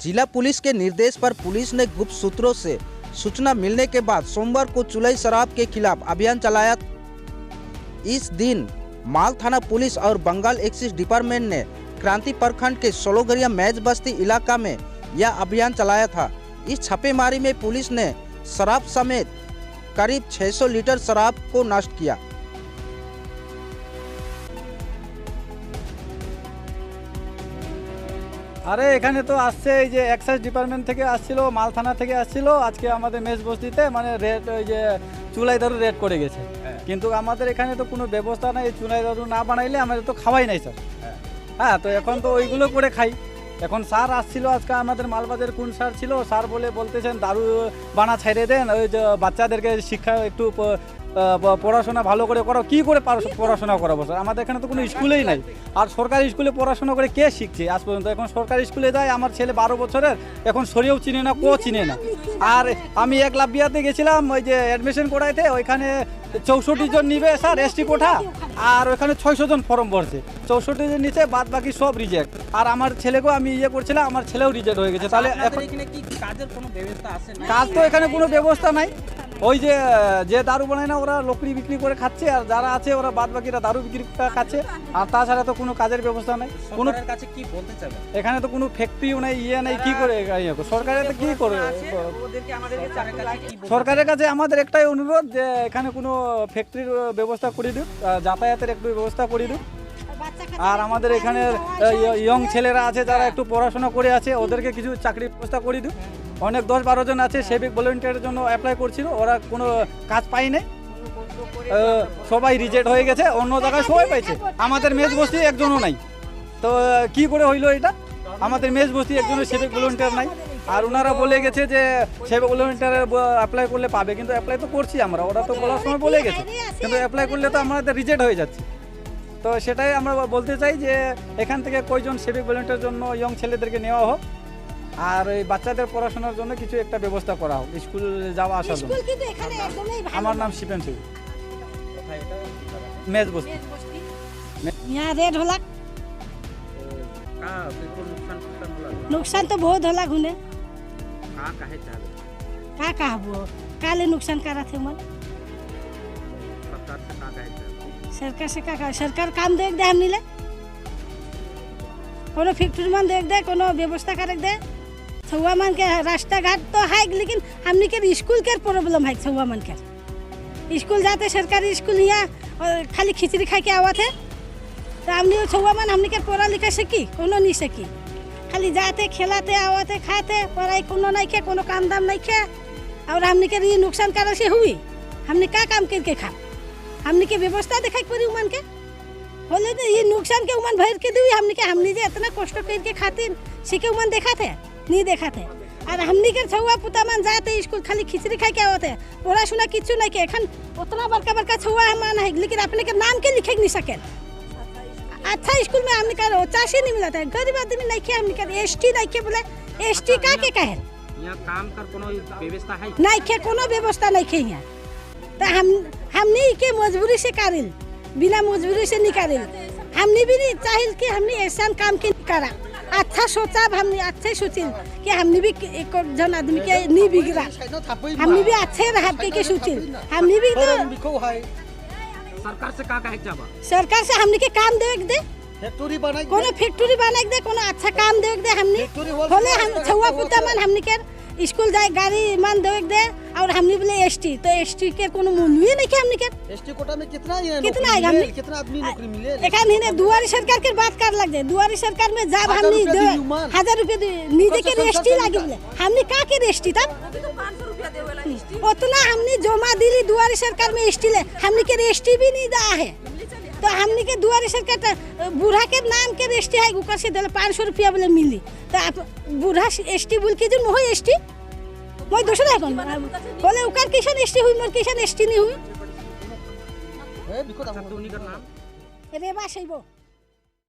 जिला पुलिस के निर्देश पर पुलिस ने गुप्त सूत्रों से सूचना मिलने के बाद सोमवार को चुलाई शराब के खिलाफ अभियान चलाया। इस दिन माल थाना पुलिस और बंगाल एक्सिस डिपार्टमेंट ने क्रांति प्रखंड के सोलोगरिया मैच बस्ती इलाका में यह अभियान चलाया था। इस छापेमारी में पुलिस ने शराब समेत करीब 600 लीटर शराब को नष्ट किया। আরে এখানে তো আসছে এই যে এক্সাইজ ডিপার্টমেন্ট থেকে আসছিল, মাল থানা থেকে আসছিল, আজকে আমাদের মেজ বস্তিতে মানে রেড ওই যে চুলাই দারু রেড করে গেছে। কিন্তু আমাদের এখানে তো কোনো ব্যবস্থা নাই, চুলাই দারু না বানাইলে আমাদের তো খাওয়াই নাই স্যার। হ্যাঁ, তো এখন তো ওইগুলো করে খাই। এখন স্যার আসছিল আজকে আমাদের মালবাজার কোন স্যার ছিল, স্যার বলতেছেন দারু বানা ছাইড়ে দেন, ওই যে বাচ্চাদেরকে শিক্ষা একটু পড়াশোনা ভালো করে করো। কী করে পড়াশোনা করাবো স্যার? আমাদের এখানে তো কোনো স্কুলেই নাই। আর সরকারি স্কুলে পড়াশোনা করে কে শিখছে আজ পর্যন্ত? এখন সরকারি স্কুলে যায়, আমার ছেলে 12 বছরের, এখন সরিয়েও চিনে না, চিনে না। আর আমি এক লাভিয়াতে গেছিলাম ওই যে অ্যাডমিশন করাইতে, ওইখানে 64 জন নিবে স্যার এসটি কোঠা, আর ওইখানে 600 জন ফর্ম ভরছে। 64 জন নিচে, বাদ বাকি সব রিজেক্ট। আর আমার ছেলেকেও আমি করছিলাম, আমার ছেলেও রিজেক্ট হয়ে গেছে। তাহলে কাজ তো এখানে কোনো ব্যবস্থা নাই। ওই যে দারু বানায় না, ওরা লকড়ি বিক্রি করে খাচ্ছে, আর যারা আছে ওরা বাদ বাকিরা দারু বিক্রি করে খাচ্ছে। আর তাছাড়া তো কোনো কাজের ব্যবস্থা নাই। কোনো কাছে কি বলতে চাবে? এখানে তো কোনো ফ্যাক্টরিও নাই, নাই, কি করে সরকারের তো কি করে? সরকারের কাছে আমাদের একটাই অনুরোধ যে এখানে কোনো ফ্যাক্টরির ব্যবস্থা করে দিক, যাতায়াতের একটু ব্যবস্থা করে দিক। আর আমাদের এখানে ইয়ং ছেলেরা আছে যারা একটু পড়াশোনা করে আছে, ওদেরকে কিছু চাকরির ব্যবস্থা করে দিক। অনেক 10-12 জন আছে সিভিক ভলেন্টিয়ারের জন্য অ্যাপ্লাই করছিল, ওরা কোনো কাজ পায়নি, সবাই রিজেক্ট হয়ে গেছে। অন্য জায়গায় সবাই পাইছে, আমাদের মেজ বস্তি একজনও নাই। তো কি করে হইলো এটা? আমাদের মেজ বস্তি একজনের সিভিক ভলেন্টিয়ার নাই। আর ওনারা বলে গেছে যে সিভিক ভলেন্টিয়ারের অ্যাপ্লাই করলে পাবে, কিন্তু অ্যাপ্লাই তো করছি আমরা, ওরা তো বলার সময় বলে গেছে, কিন্তু অ্যাপ্লাই করলে তো আমাদের রিজেক্ট হয়ে যাচ্ছে। তো সেটাই আমরা বলতে চাই যে এখান থেকে কয়জন সিভিক ভলেন্টিয়ারের জন্য ইয়ং ছেলেদেরকে নেওয়া হোক, আর এই বাচ্চাদের পড়াশোনার জন্য কিছু একটা ব্যবস্থা করা হোক, স্কুল যাওয়া আসার জন্য। আমার নাম শিপেন সিং, মেজ বস্তি। रेड होला नुकसान तो बहुत होला घुने का कहबो काले नुकसान करा थे मन सरकार से का सरकार काम देख दे हमनी ले कोनो फैक्ट्री मन देख दे, कोनो व्यवस्था कर दे। छुआ मन के रास्ता घाट तो है, लेकिन हमनी के स्कूल के प्रॉब्लम है। छुआ मन के स्कूल जाते सरकारी स्कूल यहाँ खाली खिचड़ी खा के आवा थे, तो हमने छुआ मन हमने के पढ़ा लिखा सकी कोनो नहीं सकी, खाली जाते खिलाते आवाते खाते, पढ़ाई कोनो नहीं खे, कोनो काम दाम नहीं खे। और हमने के ये नुकसान करे से हुई, हमने का काम करके खा, हमने के व्यवस्था देखा पड़ी उमन के बोले तो ये नुकसान के उमन भर के दी। हमने जे इतना कष्ट करके खातिर सीखे उमन देखा थे नहीं देखा थे। और हमने के छुआ पुता मन जाते स्कूल खाली खिचड़ी खा के आवते, पढ़ा सुना किच्छु नहीं के। एखन उतना बड़का बड़का छुआ मान है, लेकिन अपने के नाम के लिखे नहीं सके। अच्छा स्कूल में हमने का चासी नहीं मिला था, गरीब आदमी नहीं खे, हमने का एसटी नहीं खे, बोले एसटी का के कहे यहाँ काम कर कोनो व्यवस्था है नहीं खे, कोनो व्यवस्था नहीं खे यहाँ। तो हमने के मजबूरी से कारिल, बिना मजबूरी से निकालिल। हमने भी नहीं चाहिए कि हमने ऐसा काम के करा। अच्छा सोचा, हमने अच्छे सोचिल कि हमने भी एक जन आदमी के नहीं बिगड़ा, हमने भी अच्छे रह के सोचिल। हमने भी सरकार से का कहे जाबा? सरकार से हमने के काम देख दे, फैक्ट्री बनाई कोनो फैक्ट्री बनाई दे, कोनो अच्छा काम देख दे। हमने बोले हम छुआ पुता मन हमने के स्कूल जाए गाड़ी मान देख दे। और हमने बोले एसटी, तो एसटी के कोनो मूल्य नहीं के। हमने के एसटी कोटा में कितना आएगा, कितना आदमी नौकरी मिले? एखन हिने दुआरी सरकार के बात कर लग दे, दुआरी सरकार में जब हमने 1000 रुपया नीचे के एसटी लागी बोले, हमने का के एसटी तब उतना हमने जमा दिली दुआरी सरकार में एसटी ले, हमने के एसटी भी नहीं दा है। तो हमने के दुआरी सरकार बूढ़ा के नाम के एसटी है, ऊपर से 500 रुपया बोले मिली। तो आप बूढ़ा एसटी बोल के जो मोह एसटी मैं दूसरा है कौन बोले उकर किशन एसटी हुई, मोर किशन एसटी नहीं हुई। रेबा सैबो।